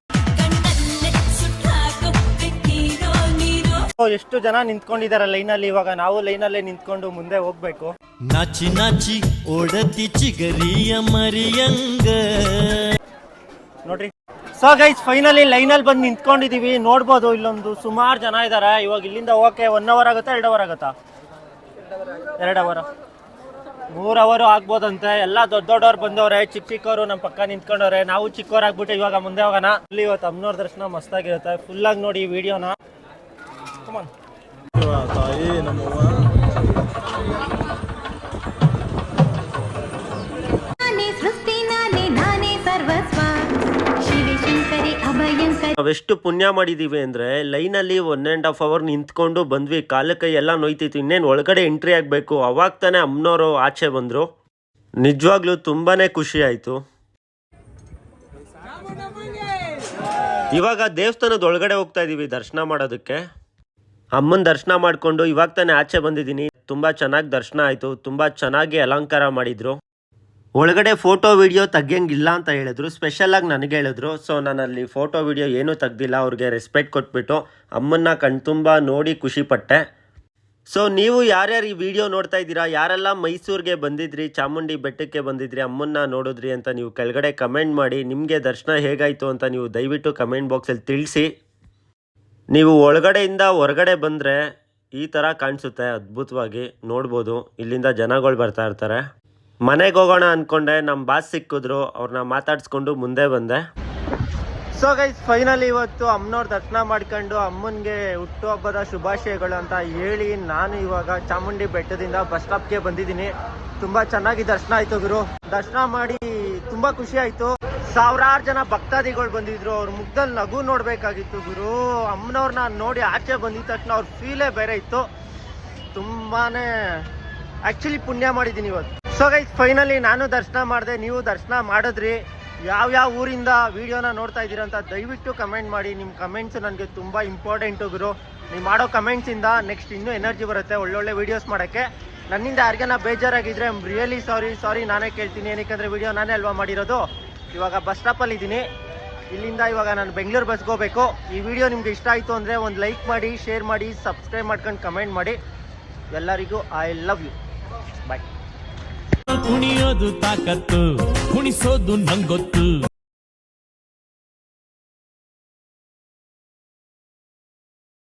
ಎಷ್ಟು ಜನ ನಿಂತ್ಕೊಂಡಿದ್ದಾರೆ ಲೈನಲ್ಲಿ. ಇವಾಗ ನಾವು ಲೈನಲ್ಲೇ ನಿಂತ್ಕೊಂಡು ಮುಂದೆ ಹೋಗ್ಬೇಕು. ನಾಚಿ ನಾಚಿ ಓಡತಿ ಚಿಗರಿಯ ಮರಿಯಂಗ. ನೋಡ್ರಿ. ಸೊ ಗೈಸ್, ಫೈನಲಿ ಲೈನಲ್ಲಿ ಬಂದು ನಿಂತ್ಕೊಂಡಿದೀವಿ. ನೋಡ್ಬೋದು ಇಲ್ಲೊಂದು ಸುಮಾರು ಜನ ಇದ್ದಾರೆ. ಇವಾಗ ಇಲ್ಲಿಂದ ಹೋಗಕ್ಕೆ 1 ಅವರ್ ಆಗುತ್ತಾ 2 ಅವರ್ ಆಗುತ್ತಾ? 2 ಅವರ್ 3 ಅವರ್ ಆಗ್ಬೋದಂತೆ. ಎಲ್ಲ ದೊಡ್ಡವ್ರು ಬಂದವ್ರೆ, ಚಿಕ್ಕವರು ನಮ್ಮ ಪಕ್ಕ ನಿಂತ್ಕೊಂಡವ್ರೆ. ನಾವು ಚಿಕ್ಕವ್ರು ಆಗ್ಬಿಟ್ಟು ಇವಾಗ ಮುಂದೆ ಹೋಗೋಣ. ಇಲ್ಲಿ ಇವತ್ತು ಅಮ್ಮನವ್ರ ದರ್ಶನ ಮಸ್ತಾಗಿರುತ್ತೆ. ಫುಲ್ ಆಗಿ ನೋಡಿ ಈ ವಿಡಿಯೋನ. ತಾಯಿ ನಮ್ಮವ್ವ. ನಾವೆಷ್ಟು ಪುಣ್ಯ ಮಾಡಿದೀವಿ ಅಂದ್ರೆ ಲೈನಲ್ಲಿ 1.5 ಅವರ್ ನಿಂತ್ಕೊಂಡು ಬಂದ್ವಿ. ಕಾಲು ಕೈ ಎಲ್ಲ ನೋಯ್ತಿತ್ತು. ಇನ್ನೇನು ಒಳಗಡೆ ಎಂಟ್ರಿ ಆಗಬೇಕು. ಅವಾಗ ತಾನೇ ಅಮ್ಮನವರು ಆಚೆ ಬಂದರು. ನಿಜವಾಗ್ಲೂ ತುಂಬಾನೇ ಖುಷಿ ಆಯಿತು. ಇವಾಗ ದೇವಸ್ಥಾನದ ಒಳಗಡೆ ಹೋಗ್ತಾ ಇದೀವಿ ದರ್ಶನ ಮಾಡೋದಕ್ಕೆ. ಅಮ್ಮನ ದರ್ಶನ ಮಾಡಿಕೊಂಡು ಇವಾಗ ತಾನೇ ಆಚೆ ಬಂದಿದ್ದೀನಿ. ತುಂಬ ಚೆನ್ನಾಗಿ ದರ್ಶನ ಆಯಿತು. ತುಂಬ ಚೆನ್ನಾಗಿ ಅಲಂಕಾರ ಮಾಡಿದರು. ಒಳಗಡೆ ಫೋಟೋ ವಿಡಿಯೋ ತೆಗಿಯಂಗಿಲ್ಲ ಅಂತ ಹೇಳಿದ್ರು. ಸ್ಪೆಷಲಾಗಿ ನನಗೆ ಹೇಳಿದ್ರು. ಸೊ ನಾನಲ್ಲಿ ಫೋಟೋ ವಿಡಿಯೋ ಏನೂ ತೆಗ್ದಿಲ್ಲ. ಅವ್ರಿಗೆ ರೆಸ್ಪೆಕ್ಟ್ ಕೊಟ್ಬಿಟ್ಟು ಅಮ್ಮನ್ನ ಕಣ್ತುಂಬ ನೋಡಿ ಖುಷಿಪಟ್ಟೆ. ಸೊ ನೀವು ಯಾರ್ಯಾರು ಈ ವಿಡಿಯೋ ನೋಡ್ತಾ ಇದ್ದೀರಾ, ಯಾರೆಲ್ಲ ಮೈಸೂರಿಗೆ ಬಂದಿದ್ರಿ, ಚಾಮುಂಡಿ ಬೆಟ್ಟಕ್ಕೆ ಬಂದಿದ್ರಿ, ಅಮ್ಮನ್ನ ನೋಡಿದ್ರಿ ಅಂತ ನೀವು ಕೆಳಗಡೆ ಕಮೆಂಟ್ ಮಾಡಿ. ನಿಮಗೆ ದರ್ಶನ ಹೇಗಾಯಿತು ಅಂತ ನೀವು ದಯವಿಟ್ಟು ಕಮೆಂಟ್ ಬಾಕ್ಸಲ್ಲಿ ತಿಳಿಸಿ. ನೀವು ಒಳಗಡೆಯಿಂದ ಹೊರಗಡೆ ಬಂದರೆ ಈ ಥರ ಕಾಣಿಸುತ್ತೆ. ಅದ್ಭುತವಾಗಿ ನೋಡ್ಬೋದು. ಇಲ್ಲಿಂದ ಜನಗಳು ಬರ್ತಾ ಇರ್ತಾರೆ. ಮನೆಗೆ ಹೋಗೋಣ ಅಂದ್ಕೊಂಡೆ. ನಮ್ಮ ಬಾಸ್ ಸಿಕ್ಕಿದ್ರು, ಅವ್ರನ್ನ ಮಾತಾಡಿಸ್ಕೊಂಡು ಮುಂದೆ ಬಂದೆ. ಸೊ ಗೈಸ್, ಫೈನಲಿ ಇವತ್ತು ಅಮ್ಮನವ್ರ ದರ್ಶನ ಮಾಡ್ಕೊಂಡು ಅಮ್ಮನಿಗೆ ಹುಟ್ಟುಹಬ್ಬದ ಶುಭಾಶಯಗಳು ಅಂತ ಹೇಳಿ ನಾನು ಇವಾಗ ಚಾಮುಂಡಿ ಬೆಟ್ಟದಿಂದ ಬಸ್ ಸ್ಟಾಪ್ಗೆ ಬಂದಿದ್ದೀನಿ. ತುಂಬ ಚೆನ್ನಾಗಿ ದರ್ಶನ ಆಯಿತು ಗುರು. ದರ್ಶನ ಮಾಡಿ ತುಂಬ ಖುಷಿ ಆಯಿತು. ಸಾವಿರಾರು ಜನ ಭಕ್ತಾದಿಗಳು ಬಂದಿದ್ರು. ಅವ್ರ ಮುಖದಲ್ಲಿ ನಗು ನೋಡಬೇಕಾಗಿತ್ತು ಗುರು. ಅಮ್ಮನವ್ರನ್ನ ನೋಡಿ ಆಚೆ ಬಂದಿದ ತಕ್ಷಣ ಅವ್ರ ಫೀಲೇ ಬೇರೆ ಇತ್ತು. ತುಂಬಾ ಆ್ಯಕ್ಚುಲಿ ಪುಣ್ಯ ಮಾಡಿದ್ದೀನಿ ಇವತ್ತು. ಸೊ ಗೈಸ್, ಫೈನಲಿ ನಾನು ದರ್ಶನ ಮಾಡಿದೆ, ನೀವು ದರ್ಶನ ಮಾಡಿದ್ರಿ. ಯಾವ್ಯಾವ ಊರಿಂದ ವಿಡಿಯೋನ ನೋಡ್ತಾ ಇದ್ದೀರಾ ಅಂತ ದಯವಿಟ್ಟು ಕಮೆಂಟ್ ಮಾಡಿ. ನಿಮ್ಮ ಕಮೆಂಟ್ಸ್ ನನಗೆ ತುಂಬ ಇಂಪಾರ್ಟೆಂಟು ಗುರು. ನೀವು ಮಾಡೋ ಕಮೆಂಟ್ಸಿಂದ ನೆಕ್ಸ್ಟ್ ಇನ್ನೂ ಎನರ್ಜಿ ಬರುತ್ತೆ ಒಳ್ಳೊಳ್ಳೆ ವೀಡಿಯೋಸ್ ಮಾಡೋಕ್ಕೆ. ನನ್ನಿಂದ ಯಾರಿಗಾನ ಬೇಜಾರಾಗಿದ್ದರೆ ರಿಯಲಿ ಸಾರಿ ನಾನೇ ಕೇಳ್ತೀನಿ. ಏನಕ್ಕೆ ವಿಡಿಯೋ ನಾನೇ ಅಲ್ವಾ ಮಾಡಿರೋದು. ಇವಾಗ ಬಸ್ ಸ್ಟಾಪಲ್ಲಿ ಇದ್ದೀನಿ. ಇಲ್ಲಿಂದ ಇವಾಗ ನಾನು ಬೆಂಗಳೂರು ಬಸ್ಗೆ ಹೋಗಬೇಕು. ಈ ವಿಡಿಯೋ ನಿಮ್ಗೆ ಇಷ್ಟ ಆಯಿತು ಅಂದರೆ ಒಂದು ಲೈಕ್ ಮಾಡಿ, ಶೇರ್ ಮಾಡಿ, ಸಬ್ಸ್ಕ್ರೈಬ್ ಮಾಡ್ಕೊಂಡು ಕಮೆಂಟ್ ಮಾಡಿ. ಎಲ್ಲರಿಗೂ ಐ ಲವ್ ಯು. ಬಾಯ್. ಕುಣಿಯೋದು ತಾಕತ್ತು, ಕುಣಿಸೋದು ನಂಗೊತ್ತು.